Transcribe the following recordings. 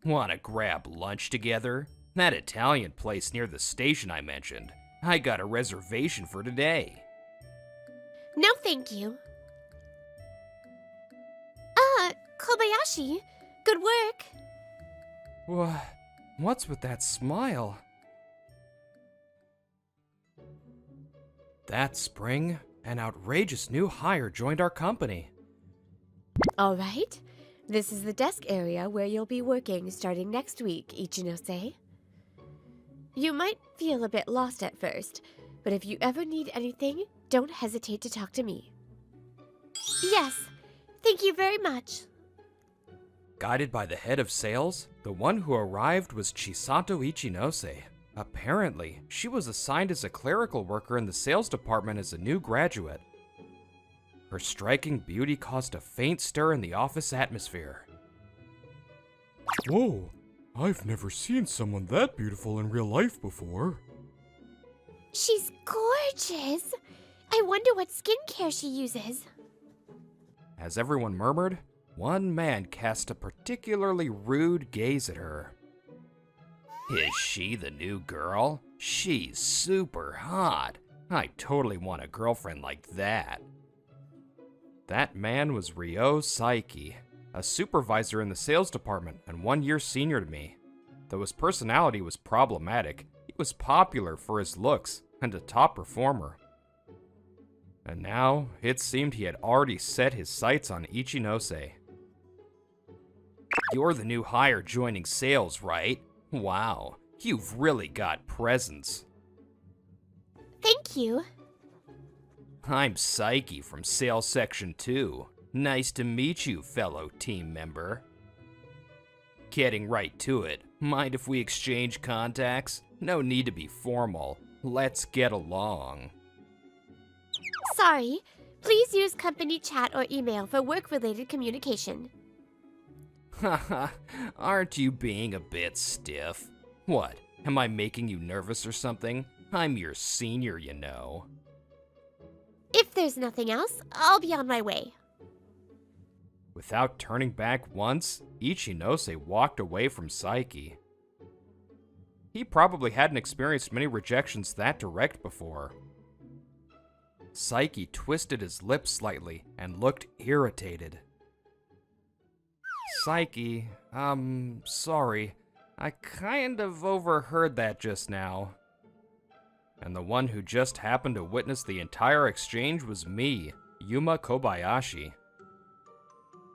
Wanna grab lunch together? That Italian place near the station I mentioned. I got a reservation for today. No, thank you. Kobayashi, good work. What's with that smile? That spring, an outrageous new hire joined our company. All right. This is the desk area where you'll be working starting next week, Ichinose. You might feel a bit lost at first, but if you ever need anything, don't hesitate to talk to me. Yes, thank you very much. Guided by the head of sales, the one who arrived was Chisato Ichinose. Apparently, she was assigned as a clerical worker in the sales department as a new graduate. Her striking beauty caused a faint stir in the office atmosphere. Whoa, I've never seen someone that beautiful in real life before. She's gorgeous. I wonder what skincare she uses. As everyone murmured, one man cast a particularly rude gaze at her. Is she the new girl? She's super hot. I totally want a girlfriend like that. That man was Ryo Saiki, a supervisor in the sales department and 1 year senior to me. Though his personality was problematic, he was popular for his looks and a top performer. And now, it seemed he had already set his sights on Ichinose. You're the new hire joining sales, right? Wow, you've really got presence. Thank you. I'm Saiki from Sales Section 2. Nice to meet you, fellow team member. Getting right to it, mind if we exchange contacts? No need to be formal. Let's get along. Sorry, please use company chat or email for work-related communication. Haha, aren't you being a bit stiff? What, am I making you nervous or something? I'm your senior, you know. If there's nothing else, I'll be on my way. Without turning back once, Ichinose walked away from Saiki. He probably hadn't experienced many rejections that direct before. Saiki twisted his lips slightly and looked irritated. Saiki, sorry. I kind of overheard that just now. And the one who just happened to witness the entire exchange was me, Yuma Kobayashi.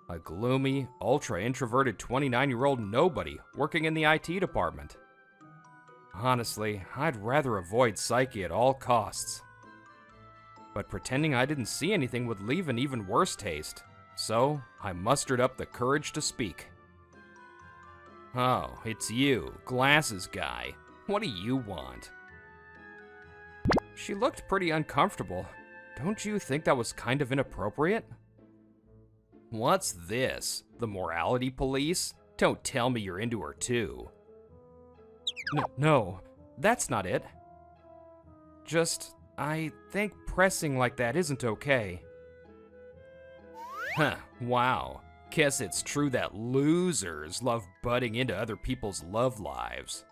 A gloomy, ultra-introverted 29-year-old nobody working in the IT department. Honestly, I'd rather avoid Saiki at all costs. But pretending I didn't see anything would leave an even worse taste. So, I mustered up the courage to speak. Oh, it's you, glasses guy. What do you want? She looked pretty uncomfortable. Don't you think that was kind of inappropriate? What's this? The morality police? Don't tell me you're into her too. No, that's not it. Just, I think pressing like that isn't okay. Huh, wow. Guess it's true that losers love butting into other people's love lives.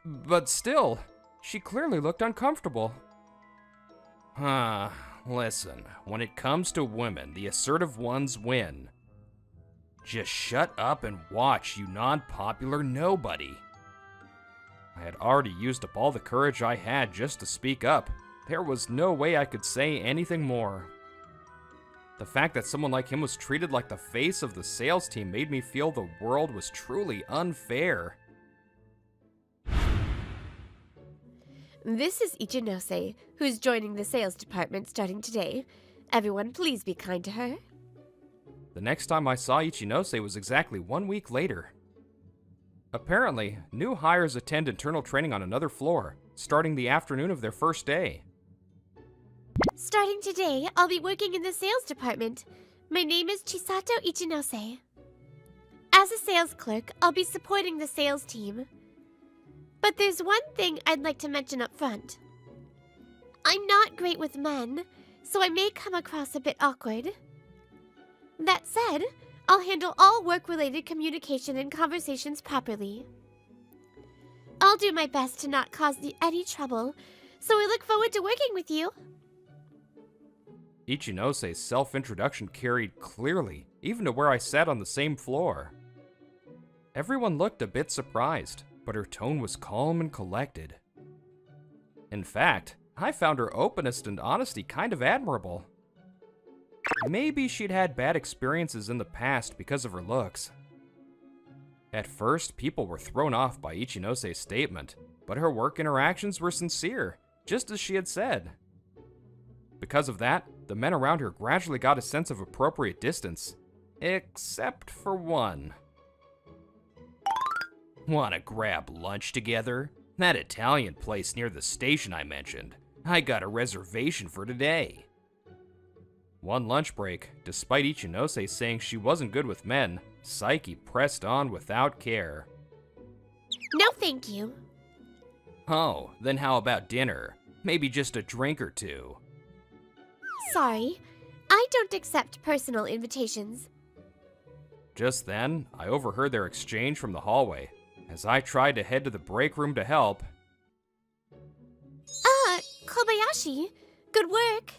But still, she clearly looked uncomfortable. Listen, when it comes to women, the assertive ones win. Just shut up and watch, you non-popular nobody. I had already used up all the courage I had just to speak up. There was no way I could say anything more. The fact that someone like him was treated like the face of the sales team made me feel the world was truly unfair. This is Ichinose, who's joining the sales department starting today. Everyone, please be kind to her. The next time I saw Ichinose was exactly 1 week later. Apparently, new hires attend internal training on another floor, starting the afternoon of their first day. Starting today, I'll be working in the sales department. My name is Chisato Ichinose. As a sales clerk, I'll be supporting the sales team. But there's one thing I'd like to mention up front. I'm not great with men, so I may come across a bit awkward. That said, I'll handle all work-related communication and conversations properly. I'll do my best to not cause you any trouble, so I look forward to working with you. Ichinose's self-introduction carried clearly, even to where I sat on the same floor. Everyone looked a bit surprised, but her tone was calm and collected. In fact, I found her openness and honesty kind of admirable. Maybe she'd had bad experiences in the past because of her looks. At first, people were thrown off by Ichinose's statement, but her work interactions were sincere, just as she had said. Because of that, the men around her gradually got a sense of appropriate distance, except for one. Wanna grab lunch together? That Italian place near the station I mentioned. I got a reservation for today. One lunch break, despite Ichinose saying she wasn't good with men, Psyche pressed on without care. No, thank you. Oh, then how about dinner? Maybe just a drink or two. Sorry, I don't accept personal invitations. Just then, I overheard their exchange from the hallway. As I tried to head to the break room to help. Kobayashi, good work.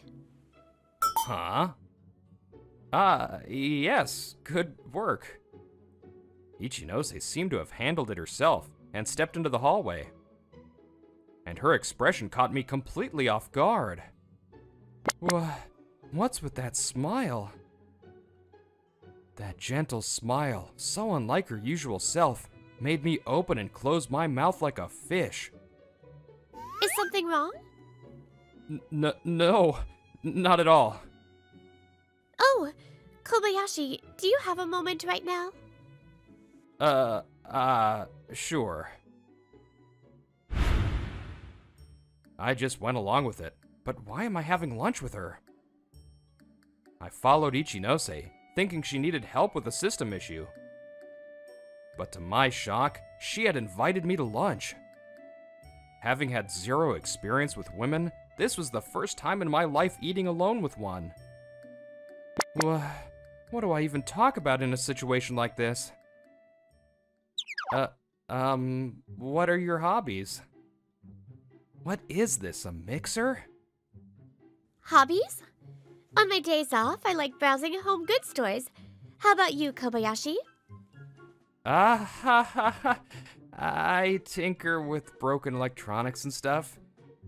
Huh? Yes, good work. Ichinose seemed to have handled it herself and stepped into the hallway. And her expression caught me completely off guard. What's with that smile? That gentle smile, so unlike her usual self, made me open and close my mouth like a fish. Is something wrong? No, not at all. Oh, Kobayashi, do you have a moment right now? Sure. I just went along with it, but why am I having lunch with her? I followed Ichinose, thinking she needed help with a system issue. But to my shock, she had invited me to lunch. Having had zero experience with women, this was the first time in my life eating alone with one. What do I even talk about in a situation like this? What are your hobbies? What is this, a mixer? Hobbies? On my days off, I like browsing at home goods stores. How about you, Kobayashi? I tinker with broken electronics and stuff.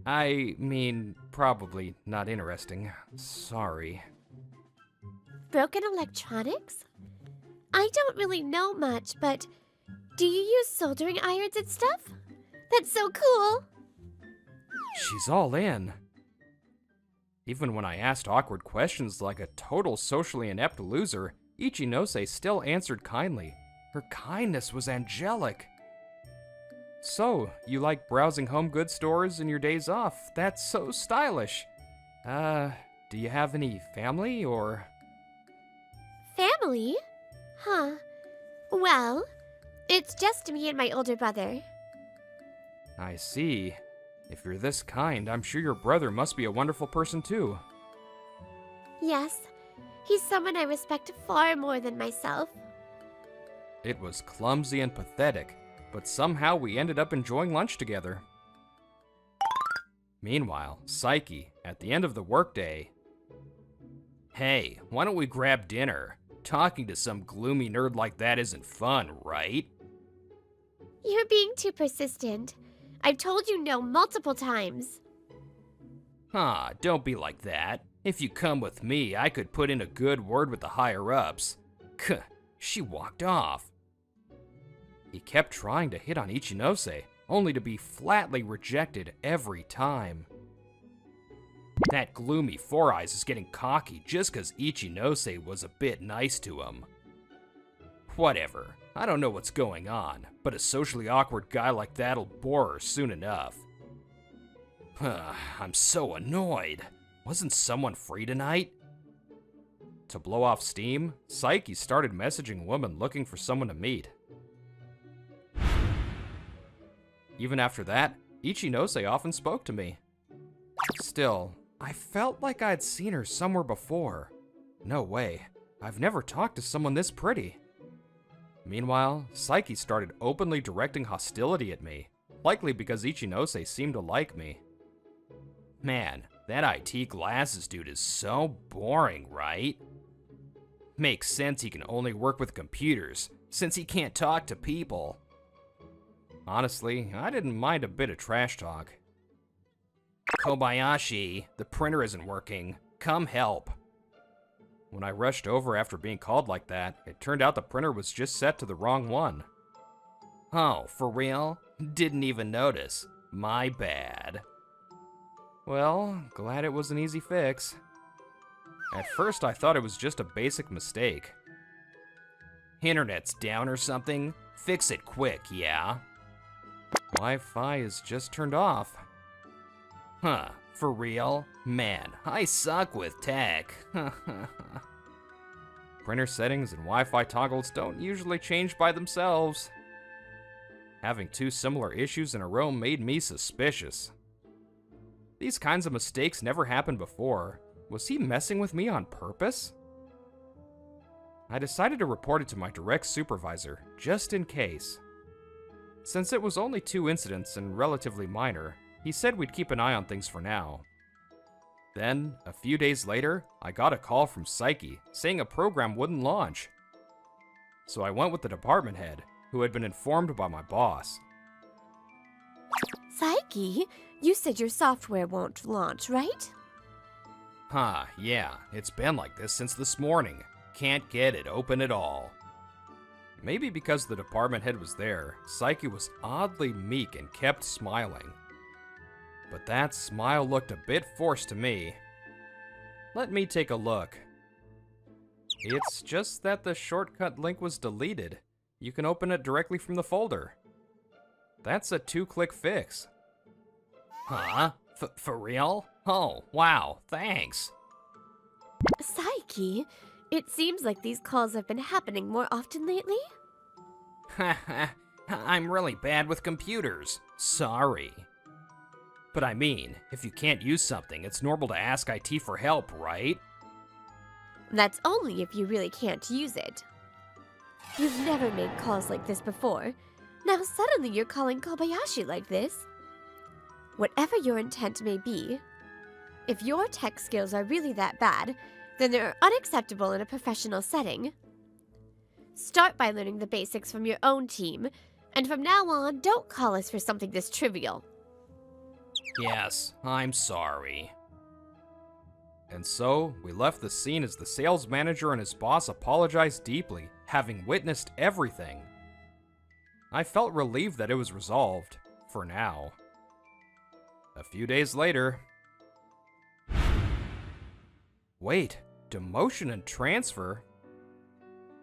I mean, probably not interesting. Sorry. Broken electronics? I don't really know much, but do you use soldering irons and stuff? That's so cool! She's all in. Even when I asked awkward questions like a total socially inept loser, Ichinose still answered kindly. Her kindness was angelic. So, you like browsing home goods stores in your days off? That's so stylish. Do you have any family or... Family? Huh. Well, it's just me and my older brother. I see. If you're this kind, I'm sure your brother must be a wonderful person too. Yes, he's someone I respect far more than myself. It was clumsy and pathetic, but somehow we ended up enjoying lunch together. Meanwhile, Psyche, at the end of the workday... Hey, why don't we grab dinner? Talking to some gloomy nerd like that isn't fun, right? You're being too persistent. I've told you no multiple times. Don't be like that. If you come with me, I could put in a good word with the higher-ups. She walked off. He kept trying to hit on Ichinose, only to be flatly rejected every time. That gloomy Four Eyes is getting cocky just because Ichinose was a bit nice to him. Whatever, I don't know what's going on, but a socially awkward guy like that'll bore her soon enough. I'm so annoyed. Wasn't someone free tonight? To blow off steam, Psyche started messaging a woman looking for someone to meet. Even after that, Ichinose often spoke to me. Still, I felt like I'd seen her somewhere before. No way. I've never talked to someone this pretty. Meanwhile, Psyche started openly directing hostility at me, likely because Ichinose seemed to like me. Man, that IT glasses dude is so boring, right? Makes sense he can only work with computers, since he can't talk to people. Honestly, I didn't mind a bit of trash talk. Kobayashi, the printer isn't working. Come help. When I rushed over after being called like that, it turned out the printer was just set to the wrong one. Oh, for real? Didn't even notice. My bad. Well, glad it was an easy fix. At first I thought it was just a basic mistake. Internet's down or something? Fix it quick, yeah? Wi-Fi is just turned off. Huh, for real? Man, I suck with tech. Printer settings and Wi-Fi toggles don't usually change by themselves. Having two similar issues in a row made me suspicious. These kinds of mistakes never happened before. Was he messing with me on purpose? I decided to report it to my direct supervisor, just in case. Since it was only 2 incidents and relatively minor, he said we'd keep an eye on things for now. Then, a few days later, I got a call from Psyche saying a program wouldn't launch. So I went with the department head, who had been informed by my boss. Psyche, you said your software won't launch, right? Huh, yeah, it's been like this since this morning. Can't get it open at all. Maybe because the department head was there, Psyche was oddly meek and kept smiling. But that smile looked a bit forced to me. Let me take a look. It's just that the shortcut link was deleted. You can open it directly from the folder. That's a 2-click fix. Huh? For real? Oh, wow, thanks. Psyche, it seems like these calls have been happening more often lately. I'm really bad with computers. Sorry. But I mean, if you can't use something, it's normal to ask IT for help, right? That's only if you really can't use it. You've never made calls like this before. Now suddenly you're calling Kobayashi like this. Whatever your intent may be, if your tech skills are really that bad, then they're unacceptable in a professional setting. Start by learning the basics from your own team, and from now on, don't call us for something this trivial. Yes, I'm sorry. And so, we left the scene as the sales manager and his boss apologized deeply, having witnessed everything. I felt relieved that it was resolved, for now. A few days later... Wait, demotion and transfer?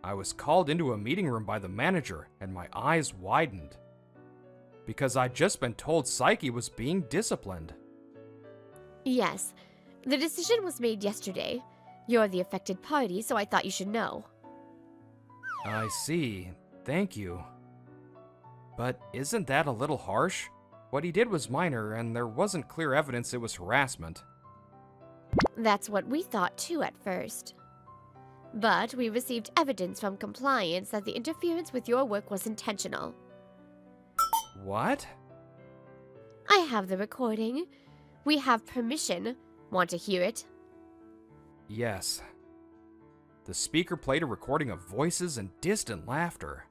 I was called into a meeting room by the manager, and my eyes widened. Because I'd just been told Psyche was being disciplined. Yes, the decision was made yesterday. You're the affected party, so I thought you should know. I see. Thank you. But isn't that a little harsh? What he did was minor, and there wasn't clear evidence it was harassment. That's what we thought too at first. But we received evidence from compliance that the interference with your work was intentional. What? I have the recording. We have permission. Want to hear it? Yes. The speaker played a recording of voices and distant laughter.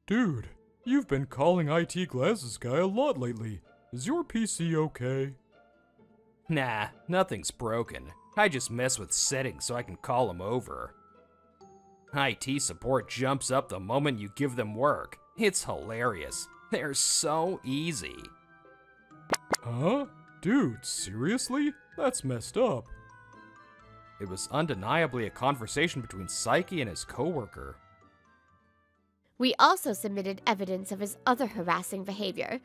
Dude, you've been calling IT Glasses Guy a lot lately. Is your PC okay? Nah, nothing's broken. I just mess with settings so I can call him over. IT support jumps up the moment you give them work. It's hilarious. They're so easy. Huh? Dude, seriously? That's messed up. It was undeniably a conversation between Psyche and his coworker. We also submitted evidence of his other harassing behavior.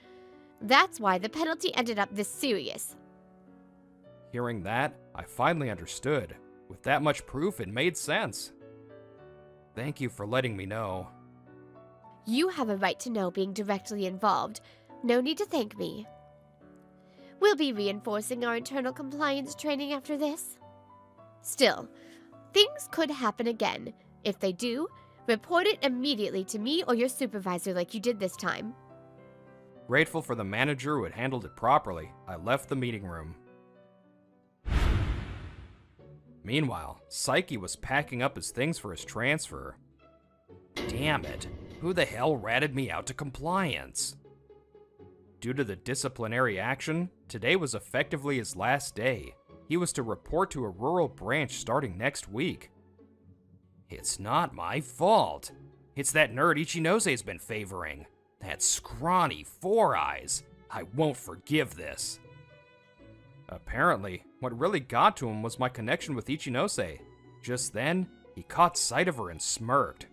That's why the penalty ended up this serious. Hearing that, I finally understood. With that much proof, it made sense. Thank you for letting me know. You have a right to know being directly involved. No need to thank me. We'll be reinforcing our internal compliance training after this. Still, Things could happen again. If they do, report it immediately to me or your supervisor like you did this time. Grateful for the manager who had handled it properly, I left the meeting room. Meanwhile, Psyche was packing up his things for his transfer. Damn it, who the hell ratted me out to compliance? Due to the disciplinary action, today was effectively his last day. He was to report to a rural branch starting next week. It's not my fault. It's that nerd Ichinose been favoring. That scrawny Four Eyes. I won't forgive this. Apparently, what really got to him was my connection with Ichinose. Just then, he caught sight of her and smirked.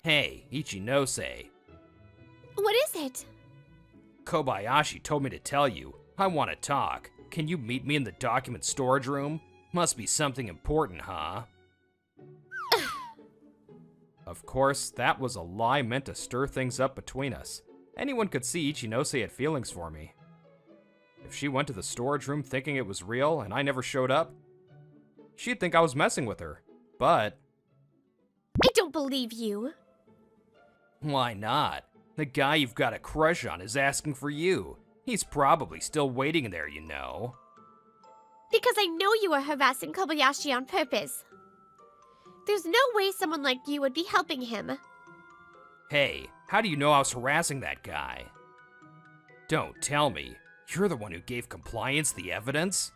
Hey, Ichinose. What is it? Kobayashi told me to tell you. I want to talk. Can you meet me in the document storage room? Must be something important, huh? Of course, that was a lie meant to stir things up between us. Anyone could see Ichinose had feelings for me. If she went to the storage room thinking it was real and I never showed up, she'd think I was messing with her. But I don't believe you. why not? The guy you've got a crush on is asking for you. He's probably still waiting there, you know. Because I know you are harassing Kobayashi on purpose. There's no way someone like you would be helping him. Hey, how do you know I was harassing that guy? Don't tell me. You're the one who gave compliance the evidence?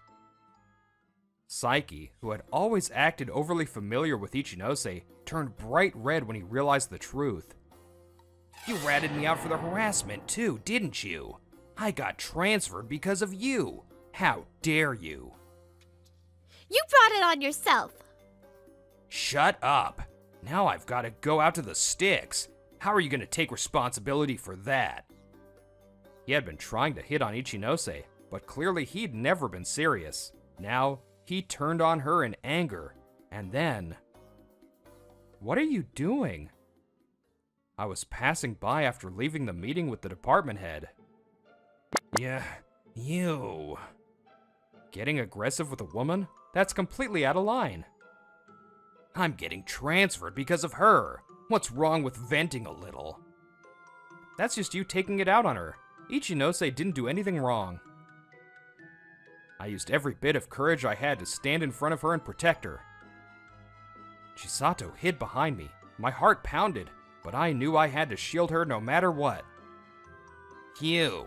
Psyche, who had always acted overly familiar with Ichinose, turned bright red when he realized the truth. You ratted me out for the harassment too, didn't you? I got transferred because of you. How dare you? You brought it on yourself. Shut up. Now I've got to go out to the sticks. How are you going to take responsibility for that? He had been trying to hit on Ichinose, but clearly he'd never been serious. Now, he turned on her in anger, and then... What are you doing? I was passing by after leaving the meeting with the department head. Yeah, you. Getting aggressive with a woman? That's completely out of line. I'm getting transferred because of her. What's wrong with venting a little? That's just you taking it out on her. Ichinose didn't do anything wrong. I used every bit of courage I had to stand in front of her and protect her. Chisato hid behind me. My heart pounded, but I knew I had to shield her no matter what. You,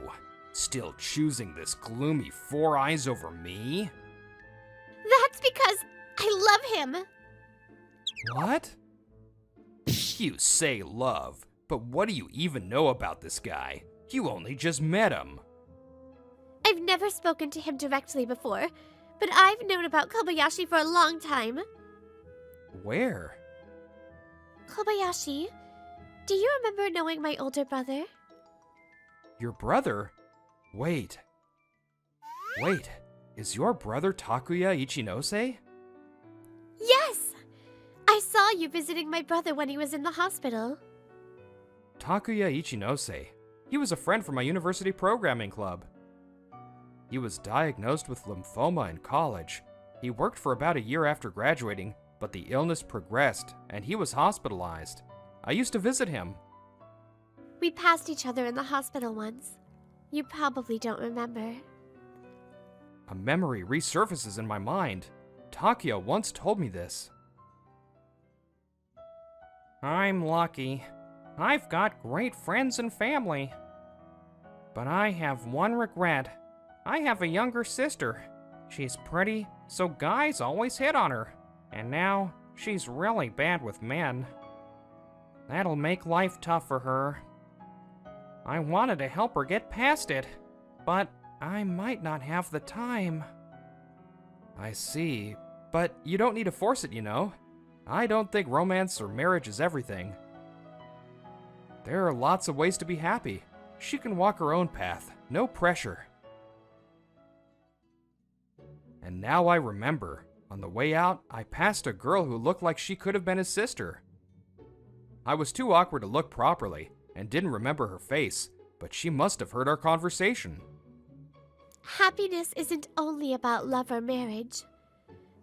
still choosing this gloomy Four Eyes over me? That's because I love him. What? You say love, but what do you even know about this guy? You only just met him. I've never spoken to him directly before, but I've known about Kobayashi for a long time. Where? Kobayashi, do you remember knowing my older brother? Your brother? Wait, is your brother Takuya Ichinose? Yes! I saw you visiting my brother when he was in the hospital. Takuya Ichinose. He was a friend from my university programming club. He was diagnosed with lymphoma in college. He worked for about a year after graduating, but the illness progressed and he was hospitalized. I used to visit him. We passed each other in the hospital once. You probably don't remember. A memory resurfaces in my mind. Takuya once told me this. I'm lucky. I've got great friends and family. But I have one regret. I have a younger sister. She's pretty, so guys always hit on her. And now, she's really bad with men. That'll make life tough for her. I wanted to help her get past it, but I might not have the time. I see, but you don't need to force it, you know. I don't think romance or marriage is everything. There are lots of ways to be happy. She can walk her own path, no pressure. And now I remember, on the way out, I passed a girl who looked like she could have been his sister. I was too awkward to look properly, and didn't remember her face, but she must have heard our conversation. Happiness isn't only about love or marriage.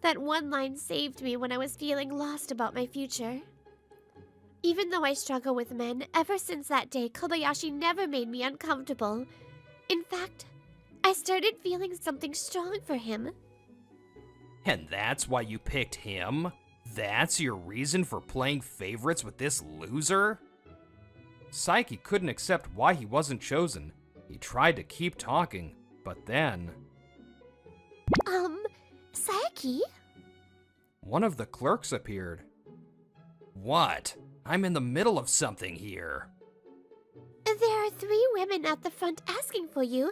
That one line saved me when I was feeling lost about my future. Even though I struggle with men, ever since that day, Kobayashi never made me uncomfortable. In fact, I started feeling something strong for him. And that's why you picked him? That's your reason for playing favorites with this loser? Saiki couldn't accept why he wasn't chosen. He tried to keep talking, but then... Saiki? One of the clerks appeared. What? I'm in the middle of something here. There are 3 women at the front asking for you.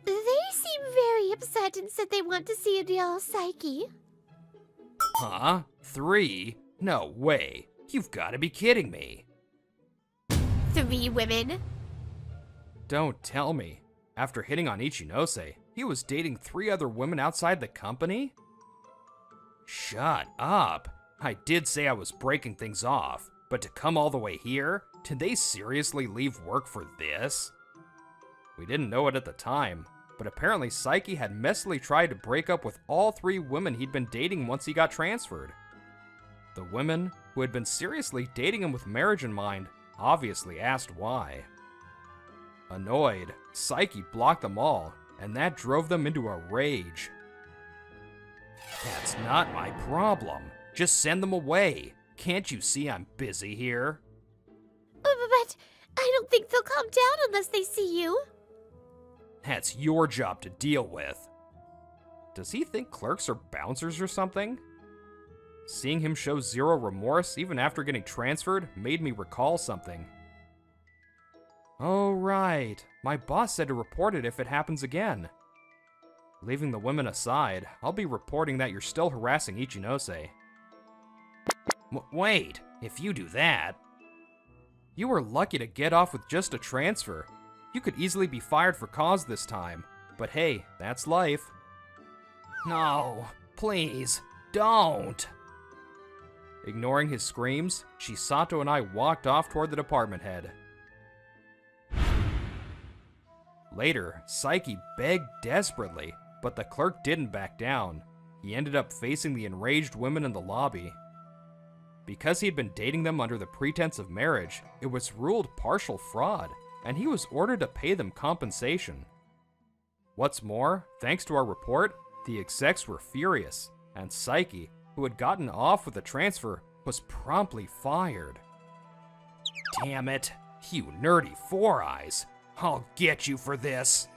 They seem very upset and said they want to see a real Saiki. Huh? 3? No way. You've got to be kidding me. 3 women? Don't tell me. After hitting on Ichinose, he was dating 3 other women outside the company? Shut up. I did say I was breaking things off, but to come all the way here? Did they seriously leave work for this? We didn't know it at the time, but apparently Saiki had messily tried to break up with all 3 women he'd been dating once he got transferred. The women, who had been seriously dating him with marriage in mind, obviously asked why. Annoyed, Saiki blocked them all, and that drove them into a rage. That's not my problem. Just send them away. Can't you see I'm busy here? But I don't think they'll calm down unless they see you. That's your job to deal with. Does he think clerks are bouncers or something? Seeing him show zero remorse even after getting transferred made me recall something. Oh right, my boss said to report it if it happens again. Leaving the women aside, I'll be reporting that you're still harassing Ichinose. Wait, if you do that... You were lucky to get off with just a transfer. You could easily be fired for cause this time, but hey, that's life. No, please, don't! Ignoring his screams, Chisato and I walked off toward the department head. Later, Saiki begged desperately, but the clerk didn't back down. He ended up facing the enraged women in the lobby. Because he'd been dating them under the pretense of marriage, it was ruled partial fraud, and he was ordered to pay them compensation. What's more, thanks to our report, the execs were furious, and Saiki, who had gotten off with the transfer, was promptly fired. Damn it, you nerdy 4-eyes. I'll get you for this.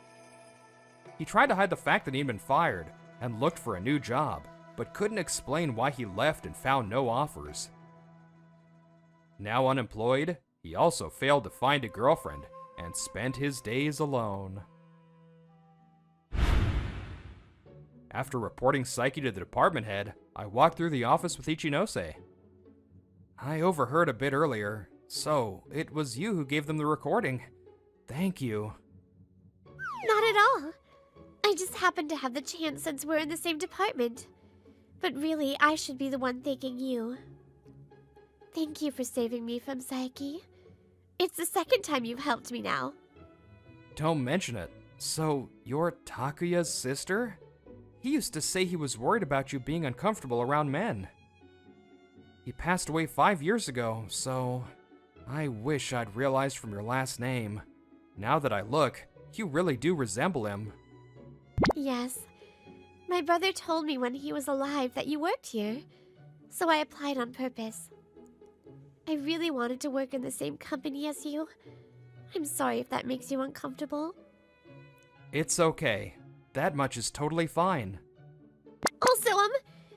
He tried to hide the fact that he'd been fired, and looked for a new job, but couldn't explain why he left and found no offers. Now unemployed, he also failed to find a girlfriend, and spent his days alone. After reporting Saiki to the department head, I walked through the office with Ichinose. I overheard a bit earlier, so it was you who gave them the recording. Thank you. Not at all. I just happened to have the chance since we're in the same department. But really, I should be the one thanking you. Thank you for saving me from Saiki. It's the 2nd time you've helped me now. Don't mention it. So, you're Takuya's sister? He used to say he was worried about you being uncomfortable around men. He passed away 5 years ago, so... I wish I'd realized from your last name. Now that I look, you really do resemble him. Yes. My brother told me when he was alive that you worked here, so I applied on purpose. I really wanted to work in the same company as you. I'm sorry if that makes you uncomfortable. It's okay. That much is totally fine. Also,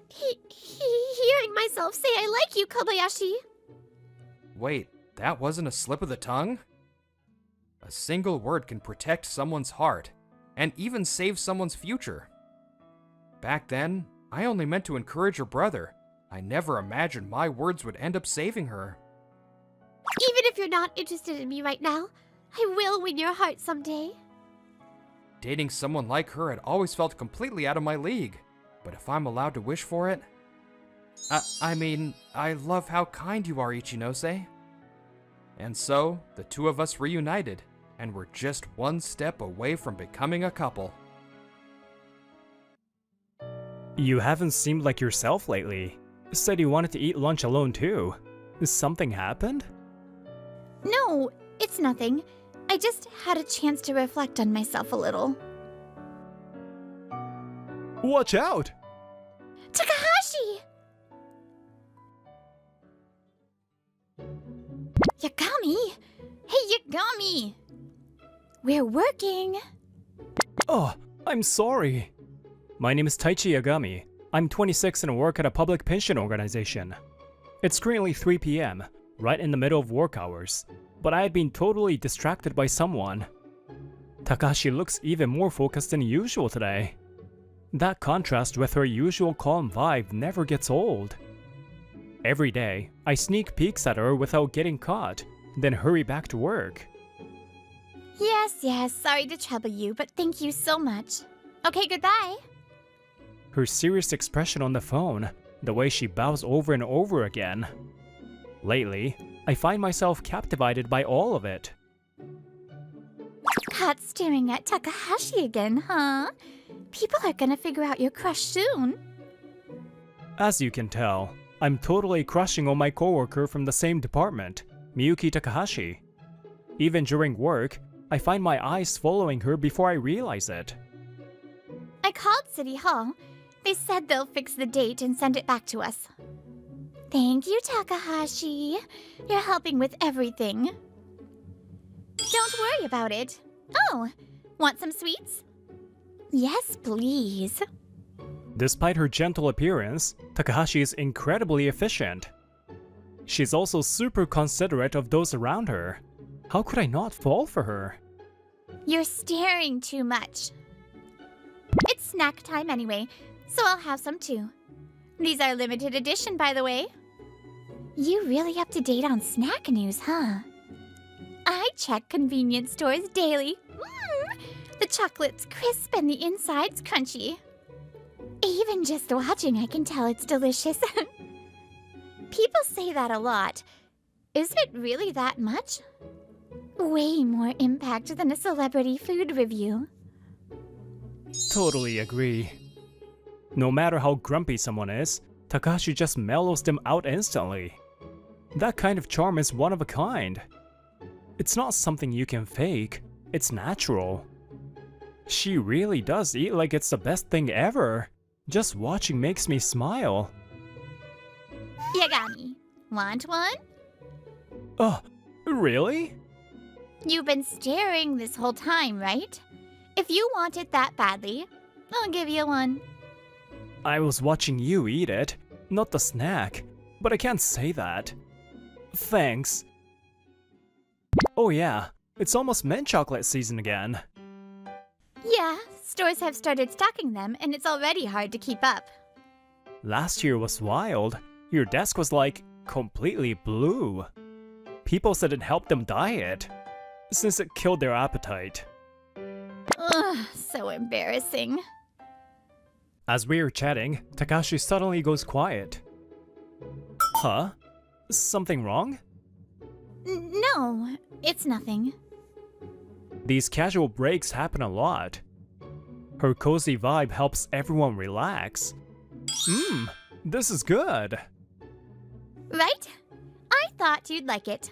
hearing myself say I like you, Kobayashi. Wait, that wasn't a slip of the tongue? A single word can protect someone's heart, and even save someone's future. Back then, I only meant to encourage your brother. I never imagined my words would end up saving her. Even if you're not interested in me right now, I will win your heart someday. Dating someone like her had always felt completely out of my league, but if I'm allowed to wish for it... I mean, I love how kind you are, Ichinose. And so, the 2 of us reunited, and we're just 1 step away from becoming a couple. You haven't seemed like yourself lately. Said you wanted to eat lunch alone too. Something happened? No, it's nothing. I just had a chance to reflect on myself a little. Watch out! Takahashi! Yagami! Hey, Yagami! We're working. Oh, I'm sorry. My name is Taichi Yagami. I'm 26 and work at a public pension organization. It's currently 3 p.m., right in the middle of work hours, but I had been totally distracted by someone. Takahashi looks even more focused than usual today. That contrast with her usual calm vibe never gets old. Every day, I sneak peeks at her without getting caught, then hurry back to work. Yes, sorry to trouble you, but thank you so much. Okay, goodbye. Her serious expression on the phone, the way she bows over and over again. Lately, I find myself captivated by all of it. Caught staring at Takahashi again, huh? People are gonna figure out your crush soon. As you can tell, I'm totally crushing on my coworker from the same department, Miyuki Takahashi. Even during work, I find my eyes following her before I realize it. I called City Hall. They said they'll fix the date and send it back to us. Thank you, Takahashi. You're helping with everything. Don't worry about it. Oh, want some sweets? Yes, please. Despite her gentle appearance, Takahashi is incredibly efficient. She's also super considerate of those around her. How could I not fall for her? You're staring too much. It's snack time anyway, so I'll have some too. These are limited edition, by the way. You really up to date on snack news, huh? I check convenience stores daily. The chocolate's crisp and the inside's crunchy. Even just watching, I can tell it's delicious. People say that a lot. Is it really that much? Way more impact than a celebrity food review. Totally agree. No matter how grumpy someone is, Takahashi just mellows them out instantly. That kind of charm is one of a kind. It's not something you can fake, it's natural. She really does eat like it's the best thing ever. Just watching makes me smile. Yagami, want one? Oh, really? You've been staring this whole time, right? If you want it that badly, I'll give you one. I was watching you eat it, not the snack, but I can't say that. Thanks. Oh yeah, it's almost mint chocolate season again. Yeah, stores have started stocking them, and it's already hard to keep up. Last year was wild. Your desk was like completely blue. People said it helped them diet, since it killed their appetite. Ugh, so embarrassing. As we are chatting, Takashi suddenly goes quiet. Huh? Something wrong? No, it's nothing. These casual breaks happen a lot. Her cozy vibe helps everyone relax. This is good. Right? I thought you'd like it.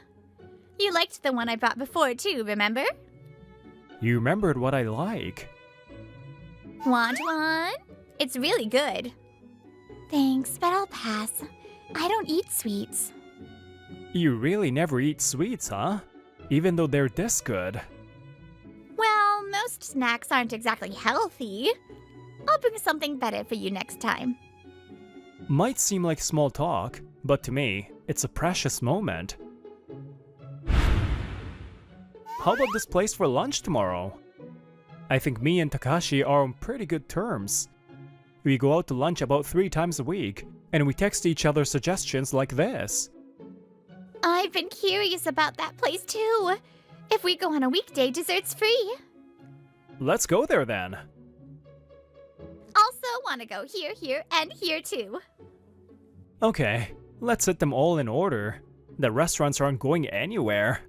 You liked the one I brought before too, remember? You remembered what I like. Want one? It's really good. Thanks, but I'll pass. I don't eat sweets. You really never eat sweets, huh? Even though they're this good. Well, most snacks aren't exactly healthy. I'll bring something better for you next time. Might seem like small talk, but to me, it's a precious moment. How about this place for lunch tomorrow? I think me and Takashi are on pretty good terms. We go out to lunch about 3 times a week, and we text each other suggestions like this. I've been curious about that place too. If we go on a weekday, dessert's free. Let's go there then. Also want to go here, here, and here too. Okay, let's set them all in order. The restaurants aren't going anywhere.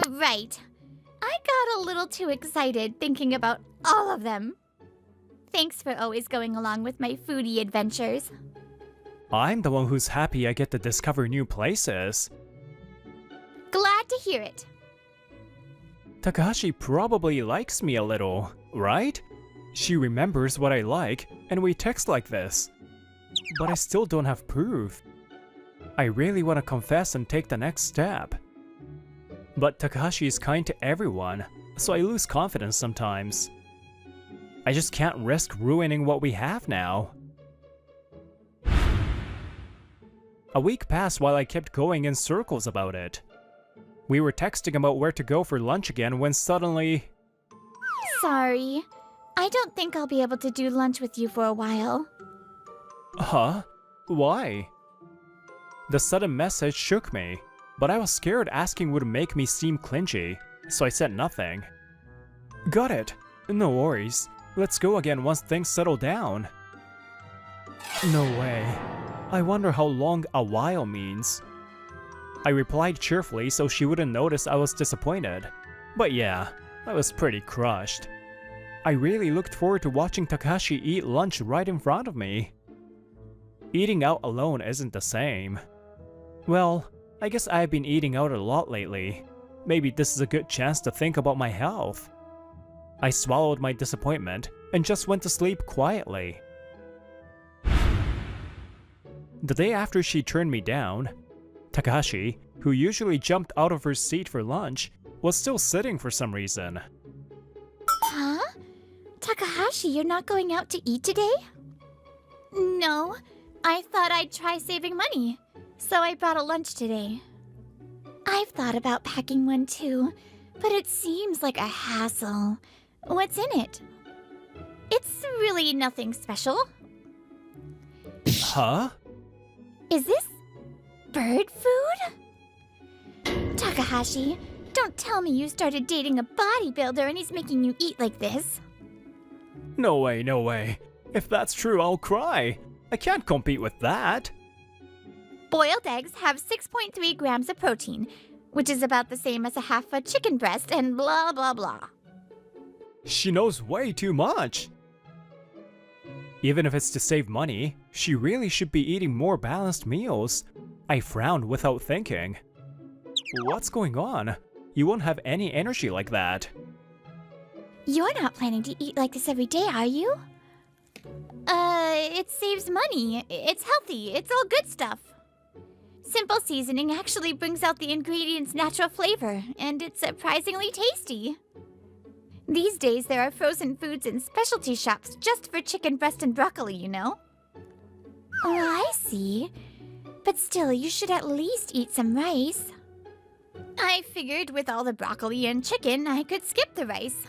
Right. I got a little too excited thinking about all of them. Thanks for always going along with my foodie adventures. I'm the one who's happy I get to discover new places. Glad to hear it. Takahashi probably likes me a little, right? She remembers what I like, and we text like this. But I still don't have proof. I really want to confess and take the next step. But Takahashi is kind to everyone, so I lose confidence sometimes. I just can't risk ruining what we have now. A week passed while I kept going in circles about it. We were texting about where to go for lunch again when suddenly... Sorry. I don't think I'll be able to do lunch with you for a while. Huh? Why? The sudden message shook me, but I was scared asking would make me seem clingy, so I said nothing. Got it. No worries. Let's go again once things settle down. No way. I wonder how long a while means. I replied cheerfully so she wouldn't notice I was disappointed. But yeah, I was pretty crushed. I really looked forward to watching Takahashi eat lunch right in front of me. Eating out alone isn't the same. Well, I guess I've been eating out a lot lately. Maybe this is a good chance to think about my health. I swallowed my disappointment and just went to sleep quietly. The day after she turned me down, Takahashi, who usually jumped out of her seat for lunch, was still sitting for some reason. Huh? Takahashi, you're not going out to eat today? No, I thought I'd try saving money, so I brought a lunch today. I've thought about packing one too, but it seems like a hassle. What's in it? It's really nothing special. Huh? Is this bird food? Takahashi, don't tell me you started dating a bodybuilder and he's making you eat like this. No way, no way. If that's true, I'll cry. I can't compete with that. Boiled eggs have 6.3 grams of protein, which is about the same as a half a chicken breast and blah blah blah. She knows way too much. Even if it's to save money, she really should be eating more balanced meals. I frowned without thinking. What's going on? You won't have any energy like that. You're not planning to eat like this every day, are you? It saves money. It's healthy. It's all good stuff. Simple seasoning actually brings out the ingredients' natural flavor, and it's surprisingly tasty. These days, there are frozen foods in specialty shops just for chicken breast and broccoli, you know? Oh, I see. But still, you should at least eat some rice. I figured with all the broccoli and chicken, I could skip the rice.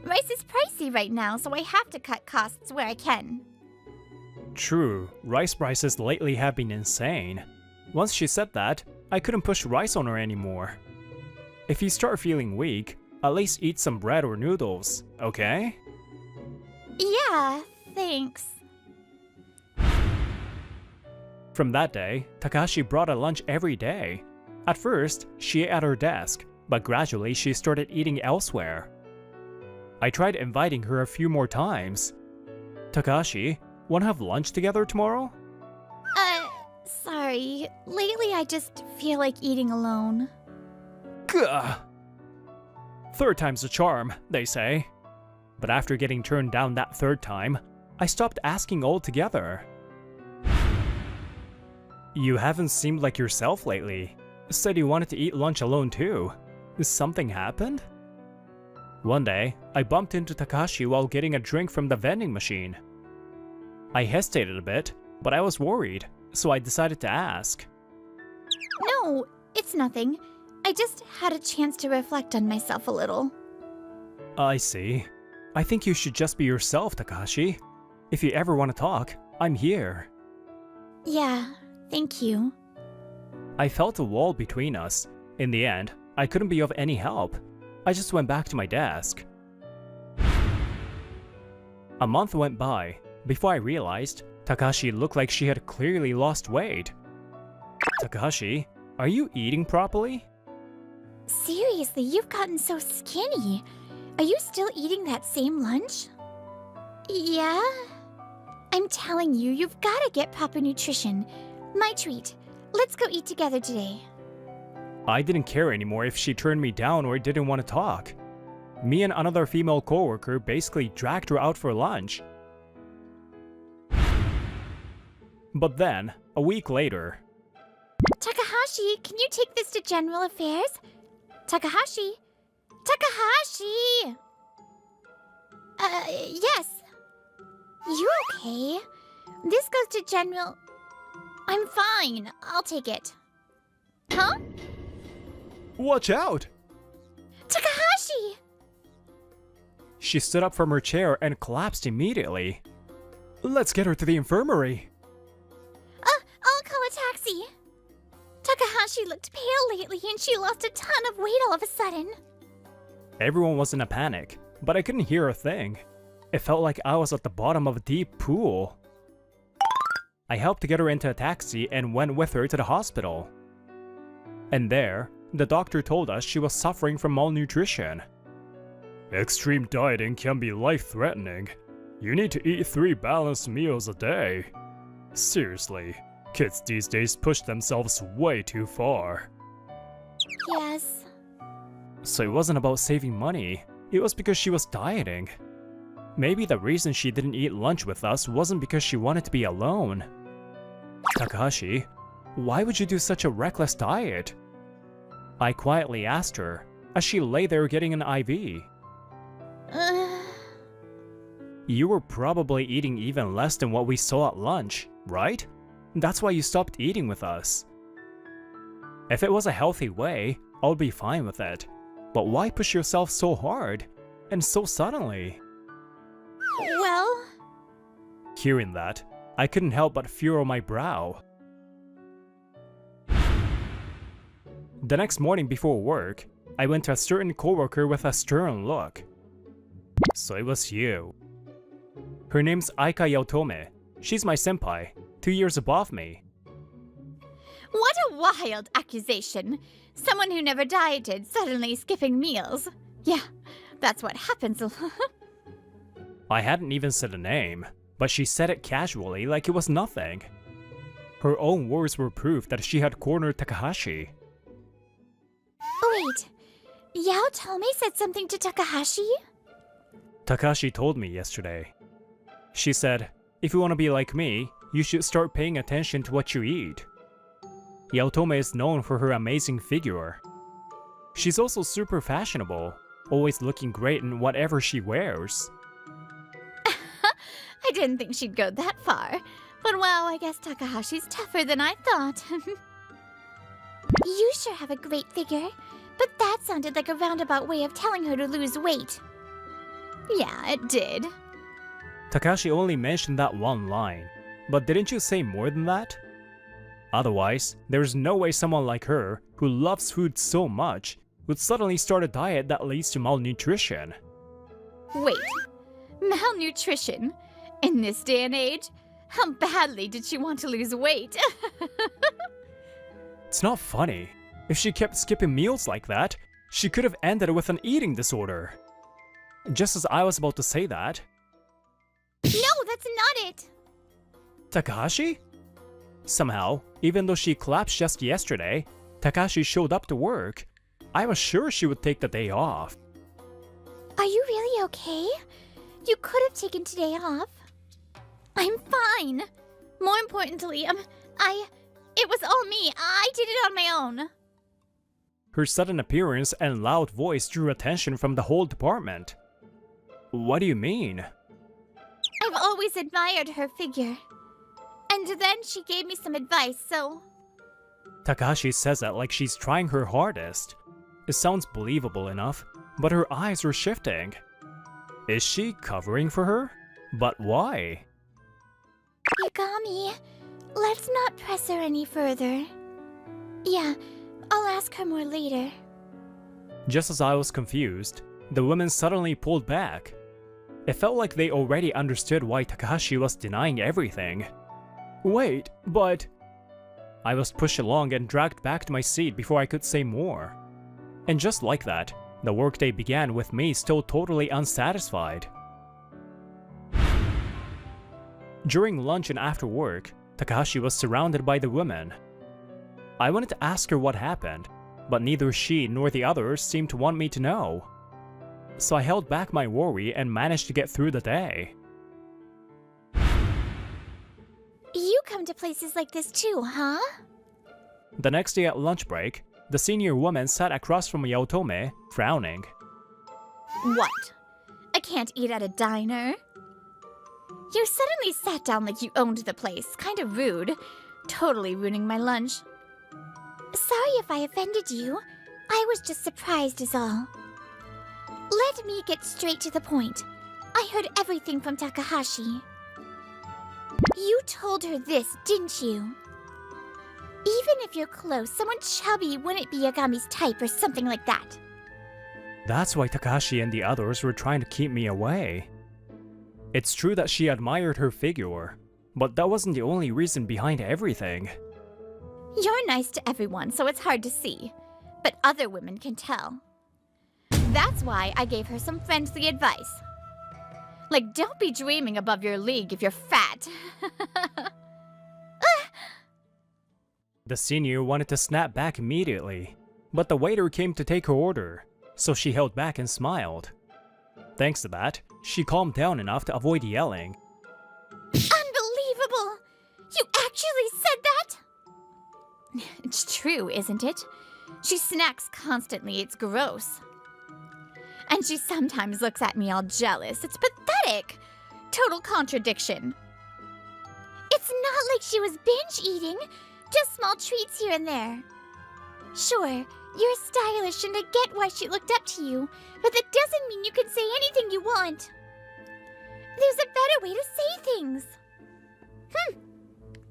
Rice is pricey right now, so I have to cut costs where I can. True, rice prices lately have been insane. Once she said that, I couldn't push rice on her anymore. If you start feeling weak, at least eat some bread or noodles, okay? Yeah, thanks. From that day, Takahashi brought a lunch every day. At first, she ate at her desk, but gradually she started eating elsewhere. I tried inviting her a few more times. Takahashi, wanna have lunch together tomorrow? Sorry. Lately I just feel like eating alone. Gah! Third time's a charm, they say. But after getting turned down that third time, I stopped asking altogether. You haven't seemed like yourself lately. Said you wanted to eat lunch alone too. Something happened? One day, I bumped into Takahashi while getting a drink from the vending machine. I hesitated a bit, but I was worried, so I decided to ask. No, it's nothing. I just had a chance to reflect on myself a little. I see. I think you should just be yourself, Takahashi. If you ever want to talk, I'm here. Yeah, thank you. I felt a wall between us. In the end, I couldn't be of any help. I just went back to my desk. A month went by. Before I realized, Takahashi looked like she had clearly lost weight. Takahashi, are you eating properly? Seriously, you've gotten so skinny. Are you still eating that same lunch? Yeah? I'm telling you, you've gotta get proper nutrition. My treat. Let's go eat together today. I didn't care anymore if she turned me down or didn't want to talk. Me and another female coworker basically dragged her out for lunch. But then, a week later, Takahashi, can you take this to General Affairs? Takahashi? Takahashi! Yes. You okay? This goes to General... I'm fine. I'll take it. Huh? watch out! Takahashi! She stood up from her chair and collapsed immediately. Let's get her to the infirmary. I'll call a taxi. Takahashi looked pale lately and she lost a ton of weight all of a sudden. Everyone was in a panic, but I couldn't hear a thing. It felt like I was at the bottom of a deep pool. I helped to get her into a taxi and went with her to the hospital. And there, the doctor told us she was suffering from malnutrition. Extreme dieting can be life-threatening. You need to eat 3 balanced meals a day. Seriously, kids these days push themselves way too far. Yes. So it wasn't about saving money, it was because she was dieting. Maybe the reason she didn't eat lunch with us wasn't because she wanted to be alone. Takahashi, why would you do such a reckless diet? I quietly asked her, as she lay there getting an IV. You were probably eating even less than what we saw at lunch, right? That's why you stopped eating with us. If it was a healthy way, I'll be fine with it. But why push yourself so hard? And so suddenly? Well... Hearing that, I couldn't help but furrow my brow. The next morning before work, I went to a certain coworker with a stern look. So it was you. Her name's Aika Yaotome. She's my senpai, 2 years above me. What a wild accusation. Someone who never dieted suddenly skipping meals. Yeah, that's what happens. I hadn't even said a name, but she said it casually like it was nothing. Her own words were proof that she had cornered Takahashi. Wait, Yaotome said something to Takahashi? Takahashi told me yesterday. She said, if you want to be like me, you should start paying attention to what you eat. Yaotome is known for her amazing figure. She's also super fashionable, always looking great in whatever she wears. I didn't think she'd go that far. But wow, I guess Takahashi's tougher than I thought. You sure have a great figure, but that sounded like a roundabout way of telling her to lose weight. Yeah, it did. Takahashi only mentioned that one line, but didn't you say more than that? Otherwise, there's no way someone like her, who loves food so much, would suddenly start a diet that leads to malnutrition. Wait, malnutrition? In this day and age? How badly did she want to lose weight? It's not funny. If she kept skipping meals like that, she could have ended with an eating disorder. Just as I was about to say that... No, that's not it! Takahashi? Somehow, even though she collapsed just yesterday, Takahashi showed up to work. I was sure she would take the day off. Are you really okay? You could have taken today off. I'm fine. More importantly, it was all me. I did it on my own. Her sudden appearance and loud voice drew attention from the whole department. What do you mean? I've always admired her figure. And then she gave me some advice, so... Takahashi says that like she's trying her hardest. It sounds believable enough, but her eyes were shifting. Is she covering for her? But why? Yagami, let's not press her any further. Yeah, I'll ask her more later. Just as I was confused, the women suddenly pulled back. It felt like they already understood why Takahashi was denying everything. Wait, but... I was pushed along and dragged back to my seat before I could say more. And just like that, the workday began with me still totally unsatisfied. During lunch and after work, Takahashi was surrounded by the women. I wanted to ask her what happened, but neither she nor the others seemed to want me to know. So I held back my worry and managed to get through the day. You come to places like this too, huh? The next day at lunch break, the senior woman sat across from Yaotome, frowning. What? I can't eat at a diner? You suddenly sat down like you owned the place. Kind of rude. Totally ruining my lunch. Sorry if I offended you. I was just surprised is all. Let me get straight to the point. I heard everything from Takahashi. You told her this, didn't you? Even if you're close, someone chubby wouldn't be Yagami's type or something like that. That's why Takahashi and the others were trying to keep me away. It's true that she admired her figure, but that wasn't the only reason behind everything. You're nice to everyone, so it's hard to see. But other women can tell. That's why I gave her some friendly advice. Like, don't be dreaming above your league if you're fat. The senior wanted to snap back immediately, but the waiter came to take her order, so she held back and smiled. Thanks to that, she calmed down enough to avoid yelling. Unbelievable! You actually said that? It's true, isn't it? She snacks constantly, it's gross. And she sometimes looks at me all jealous. It's pathetic! Total contradiction. It's not like she was binge eating, just small treats here and there. Sure, you're stylish and I get why she looked up to you, but that doesn't mean you can say anything you want. There's a better way to say things.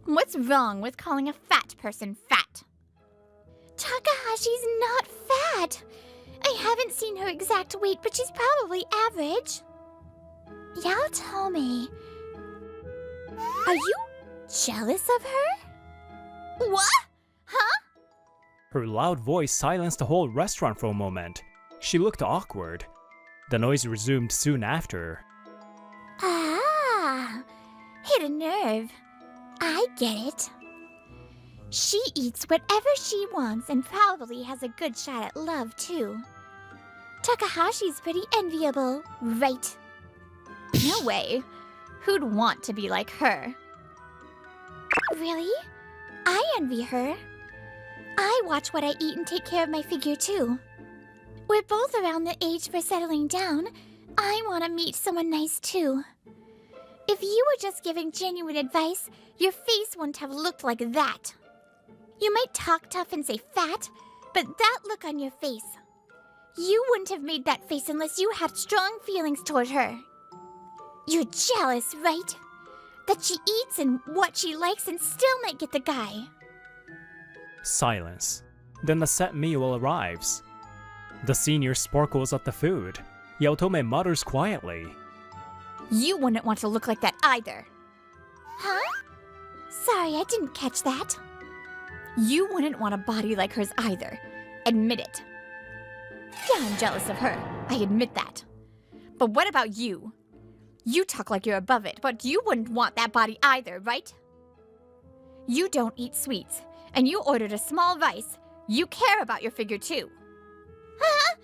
What's wrong with calling a fat person fat? Takahashi's not fat. I haven't seen her exact weight, but she's probably average. Yaotome, are you jealous of her? What? Huh? Her loud voice silenced the whole restaurant for a moment. She looked awkward. The noise resumed soon after. Ah, hit a nerve. I get it. She eats whatever she wants and probably has a good shot at love, too. Takahashi's pretty enviable, right? No way. Who'd want to be like her? Really? I envy her. I watch what I eat and take care of my figure, too. We're both around the age for settling down. I want to meet someone nice, too. If you were just giving genuine advice, your face wouldn't have looked like that. You might talk tough and say fat, but that look on your face. You wouldn't have made that face unless you had strong feelings toward her. You're jealous, right? That she eats and what she likes and still might get the guy. Silence. Then the set meal arrives. The senior sparkles at the food. Yaotome mutters quietly. You wouldn't want to look like that either. Huh? Sorry, I didn't catch that. You wouldn't want a body like hers either. Admit it. Yeah, I'm jealous of her. I admit that. But what about you? You talk like you're above it, but you wouldn't want that body either, right? You don't eat sweets, and you ordered a small rice. You care about your figure too. Huh?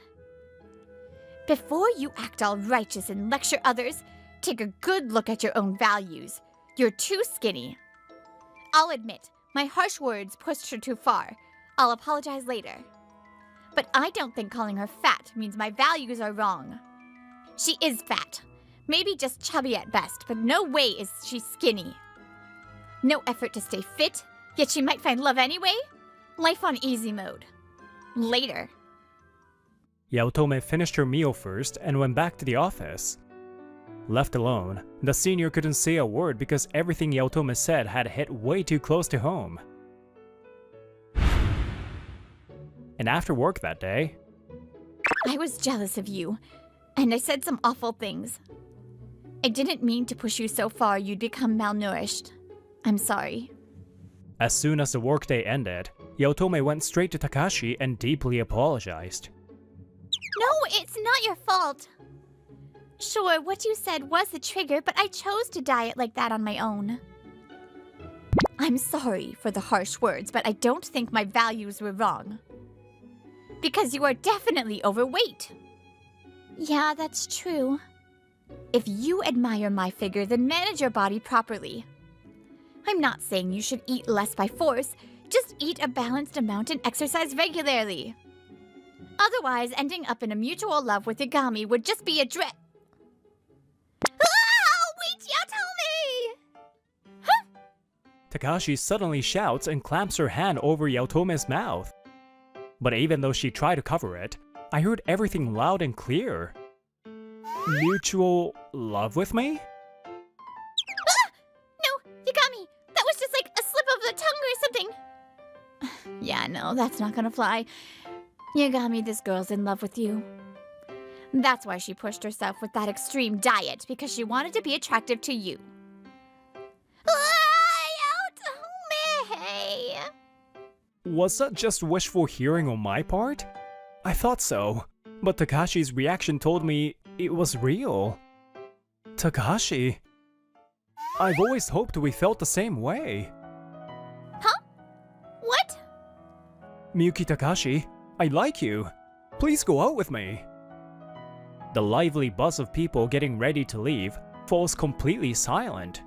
Before you act all righteous and lecture others, take a good look at your own values. You're too skinny. I'll admit, my harsh words pushed her too far. I'll apologize later. But I don't think calling her fat means my values are wrong. She is fat. Maybe just chubby at best, but no way is she skinny. No effort to stay fit, yet she might find love anyway? Life on easy mode. Later. Yaotome finished her meal first and went back to the office. Left alone, the senior couldn't say a word because everything Yaotome said had hit way too close to home. And after work that day, I was jealous of you, and I said some awful things. I didn't mean to push you so far you'd become malnourished. I'm sorry. As soon as the workday ended, Yaotome went straight to Takashi and deeply apologized. No, it's not your fault. Sure, what you said was the trigger, but I chose to diet like that on my own. I'm sorry for the harsh words, but I don't think my values were wrong. Because you are definitely overweight. Yeah, that's true. If you admire my figure, then manage your body properly. I'm not saying you should eat less by force, just eat a balanced amount and exercise regularly. Otherwise, ending up in a mutual love with Yagami would just be a Ah! Wait, Yaotomi! Takashi suddenly shouts and clamps her hand over Yaotome's mouth. But even though she tried to cover it, I heard everything loud and clear. Mutual love with me? No, Yagami, that was just like a slip of the tongue or something. Yeah, no, that's not gonna fly. Yagami, this girl's in love with you. That's why she pushed herself with that extreme diet, because she wanted to be attractive to you. Yaotomi! Was that just wishful hearing on my part? I thought so, but Takashi's reaction told me it was real. Takashi, I've always hoped we felt the same way. Huh? What? Miyuki Takashi, I like you. Please go out with me. The lively buzz of people getting ready to leave falls completely silent.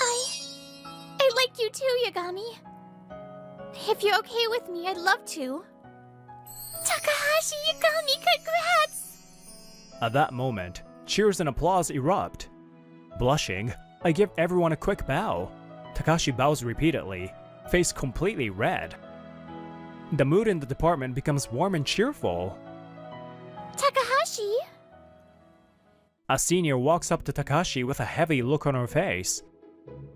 I like you too, Yagami. If you're okay with me, I'd love to. Takahashi, Yagami, congrats! At that moment, cheers and applause erupt. Blushing, I give everyone a quick bow. Takashi bows repeatedly, face completely red. The mood in the department becomes warm and cheerful. Takahashi? A senior walks up to Takashi with a heavy look on her face.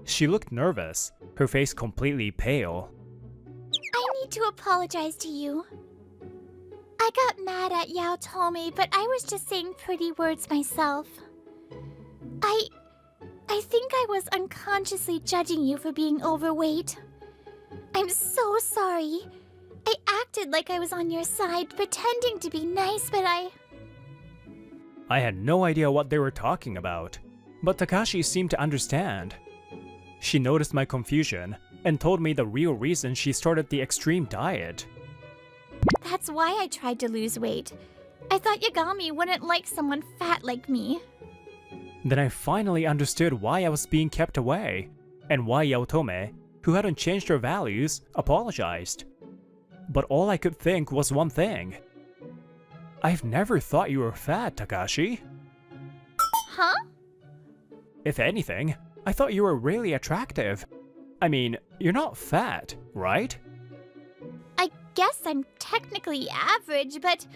She looked nervous, her face completely pale. I need to apologize to you. I got mad at Yaotomi, but I was just saying pretty words myself. I think I was unconsciously judging you for being overweight. I'm so sorry. I acted like I was on your side, pretending to be nice, but I had no idea what they were talking about, but Takashi seemed to understand. She noticed my confusion and told me the real reason she started the extreme diet. That's why I tried to lose weight. I thought Yagami wouldn't like someone fat like me. Then I finally understood why I was being kept away, and why Yaotome, who hadn't changed her values, apologized. But all I could think was one thing. I've never thought you were fat, Takashi. Huh? If anything, I thought you were really attractive. I mean, you're not fat, right? I guess I'm technically average, but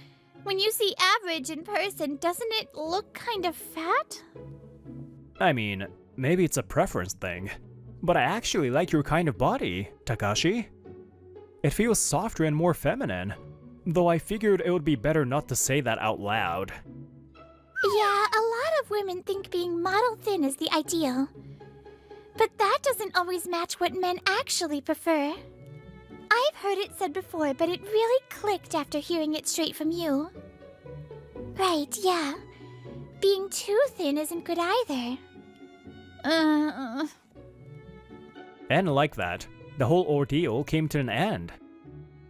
when you see average in person, doesn't it look kind of fat? I mean, maybe it's a preference thing, but I actually like your kind of body, Takashi. It feels softer and more feminine, though I figured it would be better not to say that out loud. Yeah, a lot of women think being model thin is the ideal. But that doesn't always match what men actually prefer. I've heard it said before, but it really clicked after hearing it straight from you. Right, yeah. Being too thin isn't good either. And like that, the whole ordeal came to an end.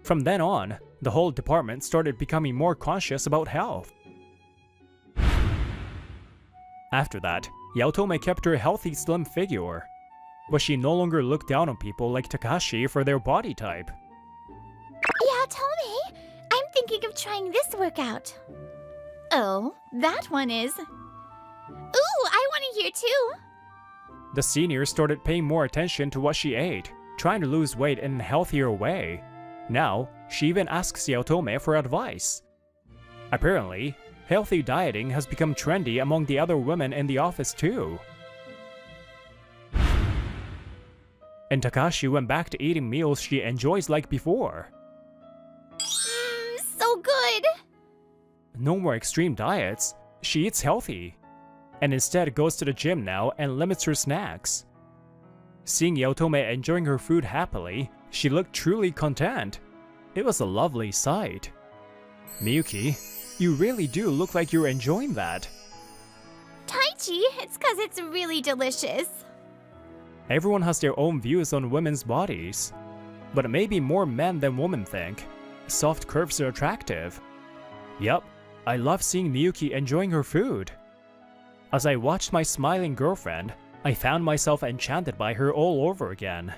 From then on, the whole department started becoming more conscious about health. After that, Yaotome kept her healthy slim figure, but she no longer looked down on people like Takashi for their body type. Yaotome, I'm thinking of trying this workout. Oh, that one is. Ooh, I want to hear too. The seniors started paying more attention to what she ate, trying to lose weight in a healthier way. Now, she even asks Yaotome for advice. Apparently, healthy dieting has become trendy among the other women in the office too. And Takashi went back to eating meals she enjoys like before. So good. No more extreme diets, she eats healthy, and instead goes to the gym now and limits her snacks. Seeing Yaotome enjoying her food happily, she looked truly content. It was a lovely sight. Miyuki, you really do look like you're enjoying that. Taichi. It's 'cause it's really delicious. Everyone has their own views on women's bodies. But maybe more men than women think. Soft curves are attractive. Yup, I love seeing Miyuki enjoying her food. As I watched my smiling girlfriend, I found myself enchanted by her all over again.